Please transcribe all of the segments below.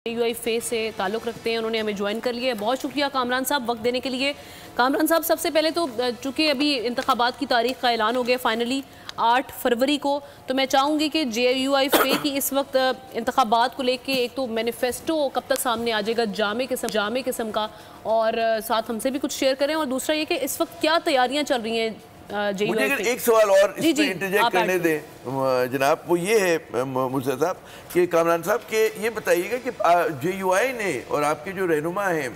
UI फे से ताल्लुक़ रखते हैं, उन्होंने हमें ज्वाइन कर लिया है। बहुत शुक्रिया कामरान साहब वक्त देने के लिए। कामरान साहब, सबसे पहले तो चूँकि अभी इंतखाबात की तारीख का ऐलान हो गया फाइनली 8 फरवरी को, तो मैं चाहूँगी कि JUI फे की इस वक्त इंतखाबात को लेके एक तो मैनिफेस्टो कब तक सामने आ जाएगा जामे किस्म का, और साथ हमसे भी कुछ शेयर करें, और दूसरा ये कि इस वक्त क्या तैयारियाँ चल रही हैं मुझे अगर एक सवाल और इसमें इंटरजेक्ट करने दें जनाब, वो ये है मुर्शद साहब कि कामरान साहब के ये बताइएगा कि JUI ने और आपके जो रहनुमा हैं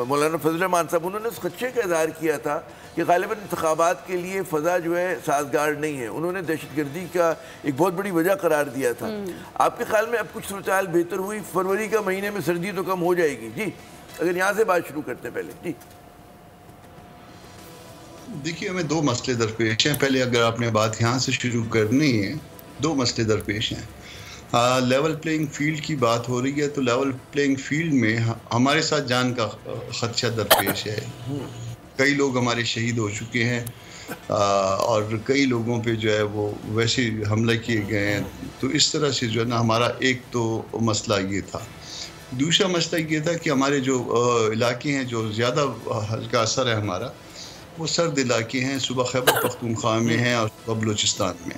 मौलाना फजल रहमान साहब, उन्होंने उस खदशे का इज़हार किया था कि ग़ालिबन इंतखाबात के लिए फ़ज़ा जो है साजगार नहीं है। उन्होंने दहशतगर्दी का एक बहुत बड़ी वजह करार दिया था। आपके ख्याल में अब कुछ सूरत-ए-हाल बेहतर हुई? फरवरी का महीने में सर्दी तो कम हो जाएगी जी, अगर यहाँ से बात शुरू करते हैं पहले जी। देखिए, हमें दो मसले दरपेश हैं। पहले अगर आपने बात यहाँ से शुरू करनी है, दो मसले दरपेश हैं। लेवल प्लेइंग फील्ड की बात हो रही है, तो लेवल प्लेइंग फील्ड में हमारे साथ जान का खदशा दरपेश है। कई लोग हमारे शहीद हो चुके हैं और कई लोगों पे जो है वो वैसे हमले किए गए हैं। तो इस तरह से जो है ना, हमारा एक तो मसला ये था। दूसरा मसला ये था कि हमारे जो इलाके हैं जो ज़्यादा का असर है हमारा, वो सर्द इलाके हैं, सुबह खैबर पख्तूनख्वा में हैं और सुबह बलूचिस्तान में।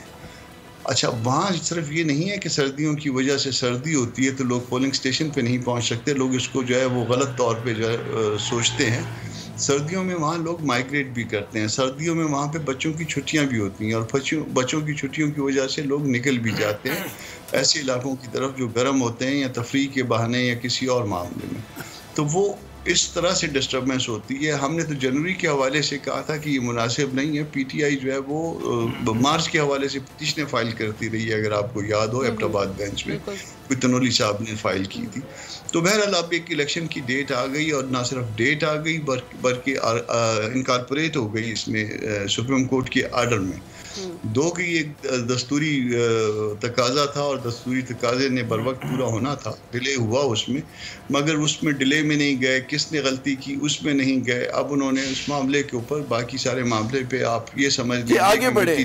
अच्छा, वहाँ सिर्फ ये नहीं है कि सर्दियों की वजह से सर्दी होती है तो लोग पोलिंग स्टेशन पे नहीं पहुँच सकते। लोग इसको जो है वो गलत तौर पे जो है सोचते हैं। सर्दियों में वहाँ लोग माइग्रेट भी करते हैं। सर्दियों में वहाँ पे बच्चों की छुट्टियाँ भी होती हैं और बच्चों की छुट्टियों की वजह से लोग निकल भी जाते हैं ऐसे इलाकों की तरफ जो गर्म होते हैं या तफरीह के बहाने या किसी और मामले में। तो वो इस तरह से डिस्टर्बेंस होती है। हमने तो जनवरी के हवाले से कहा था कि ये मुनासिब नहीं है। PTI जो है वो मार्च के हवाले से पिटीशनें फाइल करती रही है, अगर आपको याद हो, एबटाबाद बेंच में तनोली साहब ने फाइल की थी। तो बहरहाल अब एक इलेक्शन की डेट आ गई, और ना सिर्फ डेट आ गई बल्कि इनकॉर्पोरेट हो गई इसमें सुप्रीम कोर्ट के आर्डर में। दो की एक दस्तूरी तकाजा था और दस्तूरी तकाजे ने बर वक्त पूरा होना था, डिले हुआ उसमें, मगर उसमें डिले में नहीं गए। किसने गलती की उसमें नहीं गए। अब उन्होंने उस मामले के ऊपर बाकी सारे मामले पे आप ये समझ लीजिए आगे बढ़े,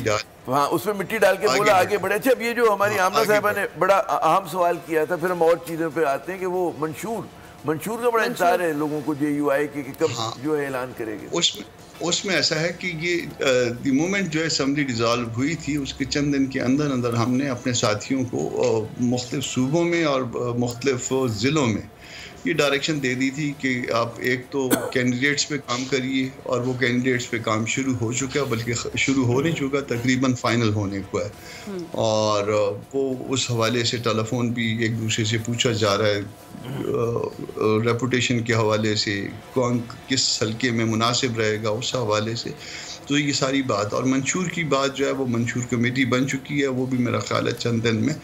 हाँ उसमें मिट्टी डाल के बोला आगे बढ़े। अच्छा, अब ये जो हमारी आमना साहिबा ने बड़ा अहम सवाल किया था, फिर हम और चीज़ों पे आते हैं कि वो मंशूर का बड़ा इंतजार है लोगों को JUI के कि कब जो है ऐलान करेंगे। उसमें ऐसा है कि ये द मोमेंट जो है असेंबली डिज़ोल्व हुई थी, उसके चंद दिन के अंदर अंदर हमने अपने साथियों को मुख्तलिफ सूबों में और मुख्तलिफ ज़िलों में ये डायरेक्शन दे दी थी कि आप एक तो कैंडिडेट्स पे काम करिए, और वो कैंडिडेट्स पे काम शुरू हो चुका है, बल्कि शुरू हो नहीं चुका, तकरीबन फाइनल होने को है। और वो उस हवाले से टेलीफोन भी एक दूसरे से पूछा जा रहा है, रेपुटेशन के हवाले से कौन किस हल्के में मुनासिब रहेगा उस हवाले से। तो ये सारी बात, और मंशूर की बात जो है वो मंशूर कमेटी बन चुकी है। वो भी मेरा ख्याल है चंद दिन में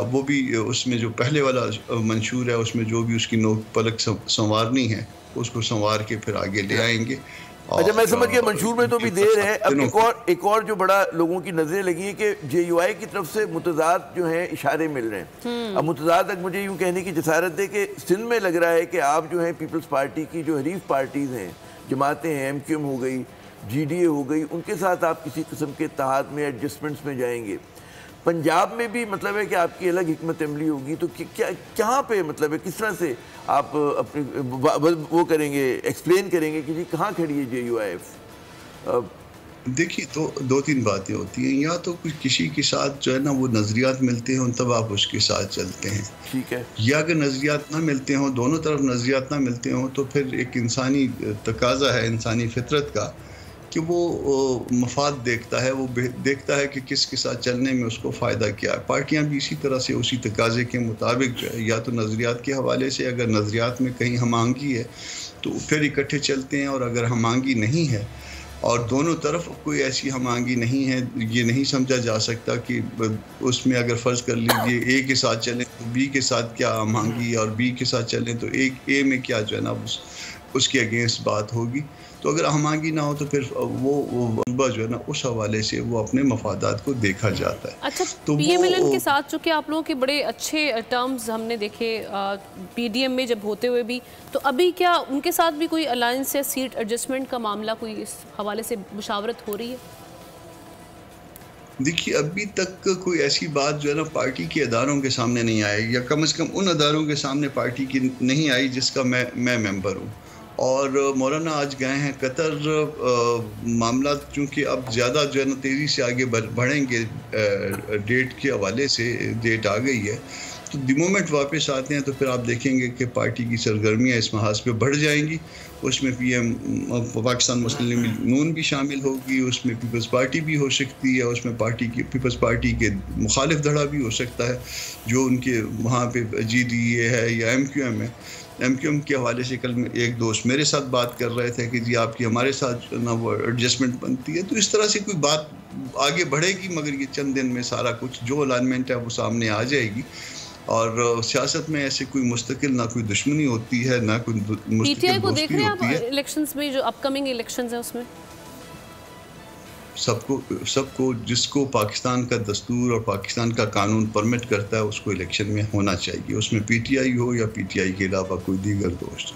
वो भी उसमें जो पहले वाला मंशूर है उसमें जो भी उसकी नोक पलक संवारनी है उसको संवार के फिर आगे ले आएंगे। अच्छा, मैं समझ गया मंशूर में तो भी देर है। अब एक और जो बड़ा लोगों की नजरें लगी है कि JUI की तरफ से मुतज़ाद जो हैं इशारे मिल रहे हैं। अब मुतज़ाद तक मुझे यूँ कहने की जसारत दे कि सिंध में लग रहा है कि आप जो है पीपल्स पार्टी की जो हरीफ पार्टीज़ हैं, जमातें हैं, MQM हो गई, GDA हो गई, उनके साथ आप किसी किस्म के इत्तेहाद में एडजस्टमेंट्स में जाएंगे। पंजाब में भी मतलब है कि आपकी अलग हिकमत अमली होगी, तो क्या कहाँ पे मतलब है, किस तरह से आप अपनी वो करेंगे, एक्सप्लेन करेंगे कि जी कहाँ खड़ी है JUI? देखिए, तो दो तीन बातें होती हैं। या तो किसी के साथ जो है ना वो नज़रियात मिलते हों तब आप उसके साथ चलते हैं, ठीक है, या अगर नज़रियात ना मिलते हों, दोनों तरफ नज़रियात ना मिलते हों, तो फिर एक इंसानी तकाजा है, इंसानी फितरत का, कि वो मफाद देखता है, वो देखता है कि किसके साथ चलने में उसको फ़ायदा क्या है। पार्टियां भी इसी तरह से उसी तकाजे के मुताबिक जो है, या तो नज़रियात के हवाले से, अगर नज़रियात में कहीं हमआंगी है तो फिर इकट्ठे चलते हैं, और अगर हमआंगी नहीं है और दोनों तरफ कोई ऐसी हमआंगी नहीं है, ये नहीं समझा जा सकता कि उसमें अगर फ़र्ज़ कर लीजिए A के साथ चलें तो B के साथ क्या हमआंगी, और B के साथ चलें तो A में क्या जो है ना उसके अगेंस्ट बात होगी। तो अगर हमआंगी ना हो तो फिर वो जो है ना उस हवाले से वो अपने मफादात को देखा जाता है। अच्छा, तो PMLN के साथ चूँकि आप लोगों के बड़े अच्छे टर्म्स हमने देखे PDM में जब होते हुए भी, तो अभी क्या उनके साथ भी कोई अलायंस या सीट एडजस्टमेंट का मामला, कोई इस हवाले से मुशावरत हो रही है? دیکھیے ابھی تک کوئی ایسی بات جو ہے نا پارٹی کے اداروں کے سامنے نہیں آئی، یا کم از کم ان اداروں کے سامنے پارٹی کی نہیں آئی جس کا میں ممبر ہوں. اور مولانا آج گئے ہیں قطر. معاملات چونکہ اب زیادہ جو ہے نا تیزی سے آگے بڑھیں گے، ڈیٹ کے حوالے سے ڈیٹ آ گئی ہے، تو دی مومنٹ واپس آتے ہیں تو پھر آپ دیکھیں گے کہ پارٹی کی سرگرمیاں اس محاذ پہ بڑھ جائیں گی. اس میں پی ایم پاکستان مسلم لیگ نون بھی شامل ہوگی، اس میں پیپلز پارٹی بھی ہو سکتی ہے، اس میں پیپلز پارٹی کے مخالف دھڑا بھی ہو سکتا ہے جو ان کے وہاں پہ جی ڈی اے ہے یا ایم کیو ایم ہے. ایم کیو ایم کے حوالے سے کل ایک دوست میرے ساتھ بات کر رہے تھے کہ جی آپ کی ہمارے ساتھ نا وہ ایڈجسٹمنٹ بنتی ہے. تو اس طرح سے کوئی بات آگے بڑھے گی، مگر یہ چند دن میں سارا کچھ جو الائنمنٹ ہے وہ سامنے آ جائے گی. اور سیاست میں ایسے کوئی مستقل نہ کوئی دشمنی ہوتی ہے، نہ کوئی مستقل دوستی ہوتی ہے. الیکشنز میں جو اپ کمنگ الیکشنز ہیں اس میں سب کو جس کو پاکستان کا دستور اور پاکستان کا قانون پرمٹ کرتا ہے اس کو الیکشن میں ہونا چاہیے، اس میں پی ٹی آئی ہو یا پی ٹی آئی کے علاوہ کوئی دیگر دوست.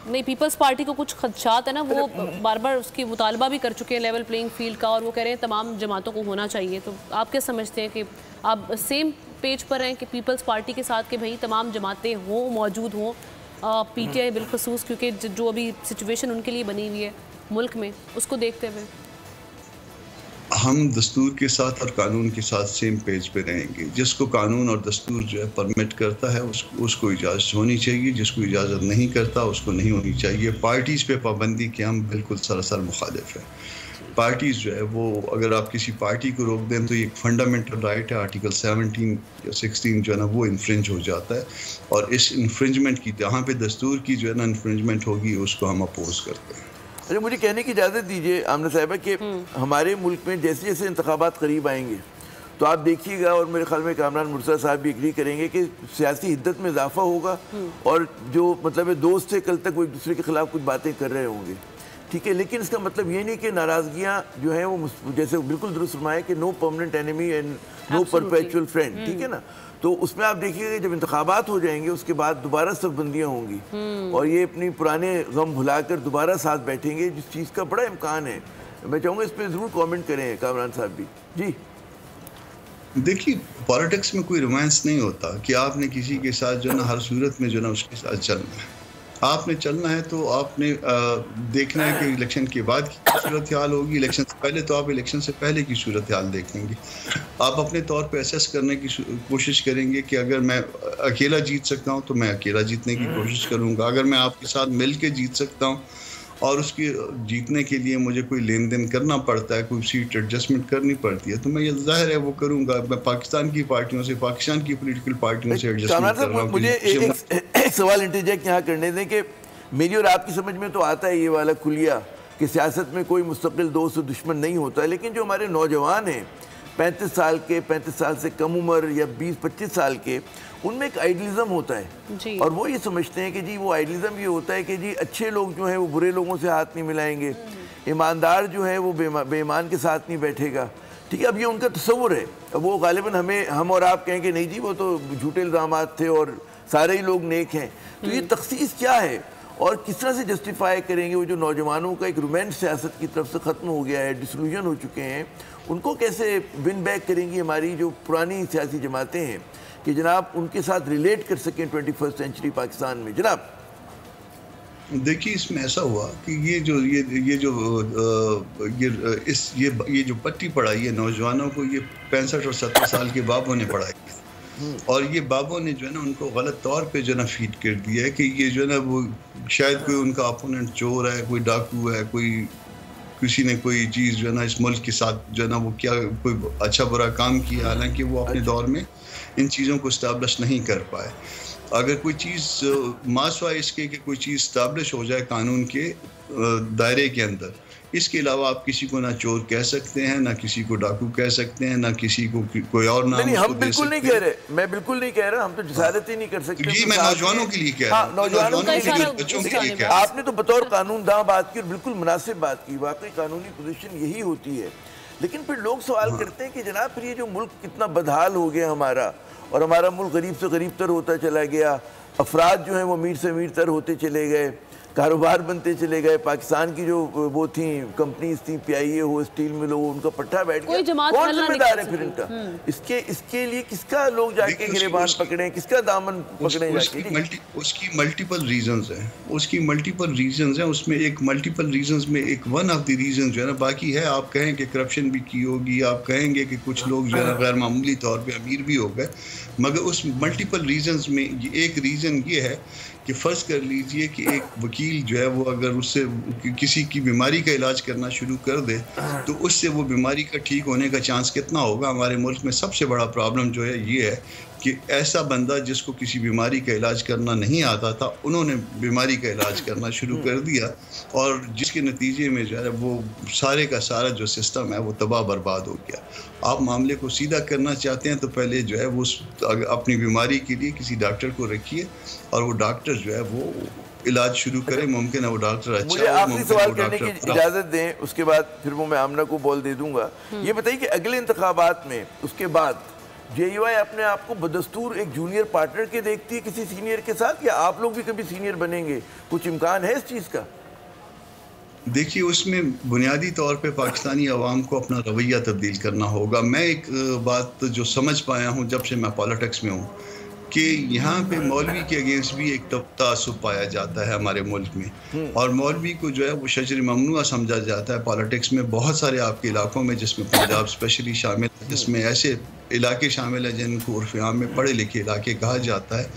نہیں، پیپلز پارٹی کو کچھ خدشات ہے نا، وہ بار بار اس کی مطالبہ بھی کر چکے ہیں لیول پلینگ فیلڈ کا، اور وہ کہہ رہے ہیں تمام جماعتوں کو ہونا چاہیے. تو آپ کیا سمجھتے ہیں کہ آپ سیم پیج پر ہیں کہ پیپلز پارٹی کے ساتھ کہ بھئی تمام جماعتیں ہوں، موجود ہوں، پی ٹی آئی بالخصوص کیونکہ جو ابھی سچویشن ان کے لیے بنی ہوئی ہے ملک میں، اس کو دیکھتے ہوئے؟ ہم دستور کے ساتھ اور قانون کے ساتھ سیم پیج پہ رہیں گے. جس کو قانون اور دستور جو ہے پرمٹ کرتا ہے اس کو اجازت ہونی چاہیے، جس کو اجازت نہیں کرتا اس کو نہیں ہونی چاہیے. پارٹیز پہ پابندی کے ہم بالکل سراسر مخالف ہیں. پارٹیز جو ہے وہ اگر آپ کسی پارٹی کو روک دیں تو یہ ایک فنڈامنٹل رائٹ ہے، آرٹیکل 17 یا 16 جو ہے نا وہ انفرنج ہو جاتا ہے. اور اس انفرنجمنٹ کی جہاں پہ دستور کی جو ہے نا انفرنجمنٹ ہوگی اس کو ہم اپوز کرتے ہیں. اچھا، مجھے کہنے کی اجازت دیجیے آمنہ صاحبہ کہ ہمارے ملک میں جیسے جیسے انتخابات قریب آئیں گے تو آپ دیکھیے گا، اور میرے خیال میں کامران مرتضیٰ صاحب بھی ایگری کریں گے کہ سیاسی حدت میں اضافہ ہوگا، اور جو مطلب دوست سے کل تک وہ ایک دوسرے کے خلاف کچھ باتیں کر رہے ہوں گے، ٹھیک ہے. لیکن اس کا مطلب یہ نہیں کہ ناراضگیاں جو ہیں وہ جیسے بالکل درست فرمایا کہ no permanent enemy and no perpetual friend, ٹھیک ہے نا. تو اس میں آپ دیکھیے گا جب انتخابات ہو جائیں گے اس کے بعد دوبارہ صف بندیاں ہوں گی، اور یہ اپنی پرانے غم بھلا کر دوبارہ ساتھ بیٹھیں گے، جس چیز کا بڑا امکان ہے. میں چاہوں گا اس پہ ضرور کامنٹ کریں کامران صاحب بھی. جی دیکھیے، پالیٹکس میں کوئی رومانس نہیں ہوتا کہ آپ نے کسی کے ساتھ جو نا ہر صورت میں جو نا اس کے ساتھ چلنا ہے. آپ نے چلنا ہے تو آپ نے دیکھنا ہے کہ الیکشن کے بعد کی صورتحال ہوگی، الیکشن سے پہلے تو آپ الیکشن سے پہلے کی صورتحال دیکھیں گے. آپ اپنے طور پہ اسیس کرنے کی کوشش کریں گے کہ اگر میں اکیلا جیت سکتا ہوں تو میں اکیلا جیتنے کی کوشش کروں گا. اگر میں آپ کے ساتھ مل کے جیت سکتا ہوں اور اس کی جیتنے کے لیے مجھے کوئی لین دین کرنا پڑتا ہے، کوئی سیٹ ایڈجسٹمنٹ کرنی پڑتی ہے، تو میں یہ ظاہر ہے وہ کروں گا. میں پاکستان کی پارٹیوں سے، پاکستان کی پولیٹیکل پارٹیوں سے ایڈجسٹمنٹ کر رہا ہوں. مجھے ایک سوال انٹرجیکٹ یہاں کرنے دیں کہ میری اور آپ کی سمجھ میں تو آتا ہے یہ والا کلیہ کہ سیاست میں کوئی مستقل دوست و دشمن نہیں ہوتا، لیکن جو ہمارے نوجوان ہیں 35 سال کے، 35 سال سے کم عمر یا 20-25 سال کے، ان میں ایک آئیڈیلزم ہوتا ہے، اور وہ یہ سمجھتے ہیں کہ جی وہ آئیڈیلزم یہ ہوتا ہے کہ جی اچھے لوگ جو ہیں وہ برے لوگوں سے ہاتھ نہیں ملائیں گے، ایماندار جو ہے وہ بے ایمان کے ساتھ نہیں بیٹھے گا، ٹھیک ہے. اب یہ ان کا تصور ہے. اب وہ غالباً ہم اور آپ کہیں کہ نہیں جی وہ تو جھوٹے الزامات تھے اور سارے ہی لوگ نیک ہیں. تو یہ تخصیص کیا ہے اور کس طرح سے جسٹیفائی کریں گے وہ جو نوجوانوں کا ایک رومانس سیاست کی طرف سے ختم ہو گیا ہے، ڈسلوژن ہو چکے ہیں، ان کو کیسے ون بیک کریں گی ہماری جو پرانی سیاسی جماعتیں ہیں کہ جناب ان کے ساتھ ریلیٹ کر سکیں 21 سینچری پاکستان میں؟ جناب دیکھیے، اس میں ایسا ہوا کہ یہ جو پٹی پڑھائی ہے نوجوانوں کو، یہ 65 اور 70 سال کے بابوں نے پڑھائی ہے، اور یہ بابوں نے جو ہے نا ان کو غلط طور پہ جو ہے نا فیڈ کر دیا ہے کہ یہ جو ہے نا وہ شاید کوئی ان کا اپوننٹ چور ہے، کوئی ڈاکو ہے، کوئی کسی نے کوئی چیز جو ہے نا اس ملک کے ساتھ جو ہے نا وہ کیا کوئی اچھا برا کام کیا، حالانکہ وہ اپنے دور میں ان چیزوں کو اسٹیبلش نہیں کر پائے. اگر کوئی چیز ماسوائے اس کے کہ کوئی چیز اسٹیبلش ہو جائے قانون کے دائرے کے اندر، اس کے علاوہ آپ کسی کو نہ چور کہہ سکتے ہیں، نہ کسی کو ڈاکو کہہ سکتے ہیں، نہ کسی کو کوئی اور نام. نہیں، ہم بالکل نہیں کہہ رہے، میں بالکل نہیں کہہ رہا، ہم تو جسارت ہی نہیں کر سکتے. جی میں نوجوانوں کے لیے کہہ رہا ہوں، نوجوانوں کے لیے، بچوں کے لیے کہہ رہا ہوں. آپ نے تو بطور قانون داں بات کی اور بالکل مناسب بات کی، واقعی قانونی پوزیشن یہی ہوتی ہے. لیکن پھر لوگ سوال کرتے ہیں کہ جناب پھر یہ جو ملک کتنا بدحال ہو گیا ہمارا، اور ہمارا ملک غریب سے غریب تر ہوتا چلا گیا، افراد جو ہیں وہ امیر سے امیر تر ہوتے چلے گئے، कारोबार बनते चले गए, पाकिस्तान की जो वो थी कंपनीज थी, PIA हो, स्टील मिल हो, उनका पट्टा बैठ गया, कौन जिम्मेदार है फिर इनका? इसके लिए किसका लोग जाके गिरेबान पकड़े, किसका दामन पकड़े जाके? उसकी मल्टीपल रीजंस हैं, उसमें एक मल्टीपल रीजंस में एक वन ऑफ द रीजन जो है ना, बाकी है आप कहें कि करप्शन भी की होगी, आप कहेंगे कि कुछ लोग जो है ना गैर मामूली तौर पे अमीर भी हो गए, मगर उस मल्टीपल रीजंस में एक रीज़न ये है कि फ़र्ज़ कर लीजिए कि एक वकील जो है वो अगर उससे किसी की बीमारी का इलाज करना शुरू कर दे तो उससे वो बीमारी का ठीक होने का चांस कितना होगा। हमारे मुल्क में सबसे बड़ा प्रॉब्लम जो है ये है कि ऐसा बंदा जिसको किसी बीमारी का इलाज करना नहीं आता था, उन्होंने बीमारी का इलाज करना शुरू कर दिया और जिसके नतीजे में जो है वो सारे का सारा जो सिस्टम है वो तबाह बर्बाद हो गया। आप मामले को सीधा करना चाहते हैं तो पहले जो है वो अपनी बीमारी के लिए किसी डॉक्टर को रखिए और वो डॉक्टर जो है वो इलाज शुरू करे, मुमकिन है वो डॉक्टर अच्छा। मुझे आखिरी सवाल करने की इजाज़त दें, उसके बाद फिर वो मैं आमना को बॉल दे दूंगा। ये बताइए कि अगले इंतखाबात में उसके बाद JUI अपने आप को बदस्तूर एक जूनियर पार्टनर के देखती है किसी सीनियर के साथ, या आप लोग भी कभी सीनियर बनेंगे? कुछ इम्कान है इस चीज़ का? देखिए, उसमें बुनियादी तौर पे पाकिस्तानी अवाम को अपना रवैया तब्दील करना होगा। मैं एक बात जो समझ पाया हूँ जब से मैं पॉलिटिक्स में हूँ कि यहाँ पे मौलवी के अगेंस्ट भी एक तआस्सुब पाया जाता है हमारे मुल्क में, और मौलवी को जो है वो शजर ममनुआ समझा जाता है पॉलिटिक्स में। बहुत सारे आपके इलाकों में, जिसमें पंजाब स्पेशली शामिल है, जिसमें ऐसे इलाके शामिल हैं जिनको उर्फ़ आम में पढ़े लिखे इलाके कहा जाता है,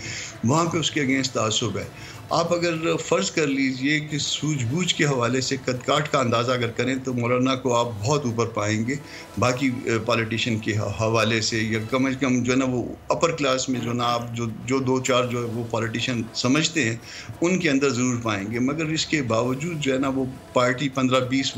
वहाँ पे उसके अगेंस्ट तआस्सुब है। आप अगर फ़र्ज़ कर लीजिए कि सूझबूझ के हवाले से कदकाठ का अंदाज़ा अगर करें तो मौलाना को आप बहुत ऊपर पाएंगे बाकी पॉलिटिशियन के हवाले से, या कम से कम जो है ना वो अपर क्लास में जो ना आप जो दो चार जो है वो पॉलिटिशियन समझते हैं उनके अंदर ज़रूर पाएंगे। मगर इसके बावजूद जो है ना वो पार्टी 15-20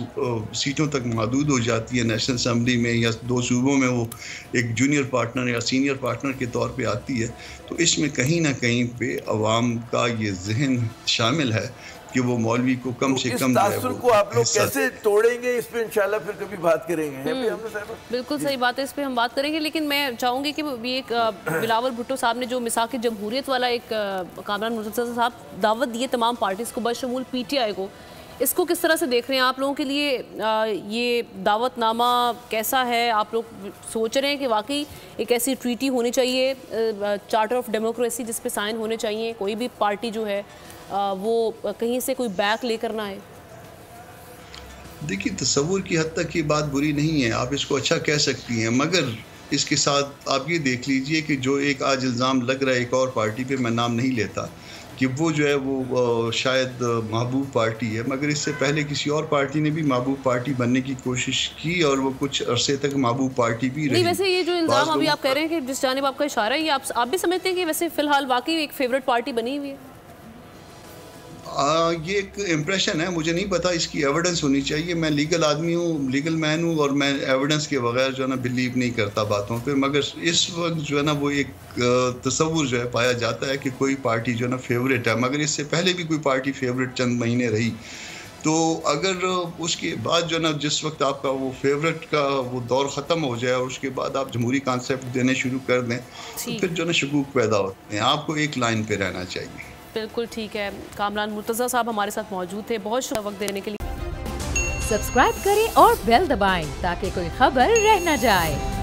सीटों तक महदूद हो जाती है नेशनल असम्बली में, या 2 सूबों में वो एक जूनियर पार्टनर या सीनियर पार्टनर के तौर पे आती है। तो इसमें कहीं ना कहीं पे अवाम का ये जहन शामिल है कि वो मौलवी को कम से कम तासुर को आप लोग कैसे तोड़ेंगे, इस पे इंशाल्लाह फिर कभी बात करेंगे। बिल्कुल सही बात है, इस पे हम बात करेंगे। लेकिन मैं चाहूँगी कि एक बिलावल भुट्टो साहब ने जो मिसाक जमहूरियत वाला एक कामरान मुर्तज़ा साहब दावत दी है तमाम पार्टीज़ को बशमूल PTI को, इसको किस तरह से देख रहे हैं आप लोगों के लिए? ये दावतनामा कैसा है? आप लोग सोच रहे हैं कि वाकई एक ऐसी ट्रीटी होनी चाहिए, चार्टर ऑफ डेमोक्रेसी, जिस पे साइन होने चाहिए, कोई भी पार्टी जो है वो कहीं से कोई बैक लेकर ना आए? देखिए, तसव्वुर की हद तक ये बात बुरी नहीं है, आप इसको अच्छा कह सकती हैं, मगर इसके साथ आप ये देख लीजिए कि जो एक आज इल्ज़ाम लग रहा है एक और पार्टी पे, मैं नाम नहीं लेता, कि वो जो है वो शायद महबूब पार्टी है, मगर इससे पहले किसी और पार्टी ने भी महबूब पार्टी बनने की कोशिश की और वो कुछ अरसे तक महबूब पार्टी भी रही। वैसे ये जो इल्ज़ाम अभी आप कह रहे हैं कि जिस जानिब आपका इशारा है, ये आप भी समझते हैं कि वैसे फ़िलहाल वाकई एक फेवरेट पार्टी बनी हुई है? ये एक इम्प्रेशन है, मुझे नहीं पता, इसकी एविडेंस होनी चाहिए। मैं लीगल आदमी हूँ, लीगल मैन हूँ, और मैं एविडेंस के बगैर जो है ना बिलीव नहीं करता बातों पे। मगर इस वक्त जो है ना वो एक तसव्वुर जो है पाया जाता है कि कोई पार्टी जो है ना फेवरेट है, मगर इससे पहले भी कोई पार्टी फेवरेट चंद महीने रही। तो अगर उसके बाद जो है ना जिस वक्त आपका वो फेवरेट का वो दौर ख़त्म हो जाए और उसके बाद आप जमहूरी कॉन्सेप्ट देने शुरू कर दें तो फिर जो है ना शकूक पैदा होते हैं। आपको एक लाइन पे रहना चाहिए। बिल्कुल ठीक है। कामरान मुर्तज़ा साहब हमारे साथ मौजूद थे, बहुत शुक्रिया वक्त देने के लिए। सब्सक्राइब करें और बेल दबाएं ताकि कोई खबर रह न जाए।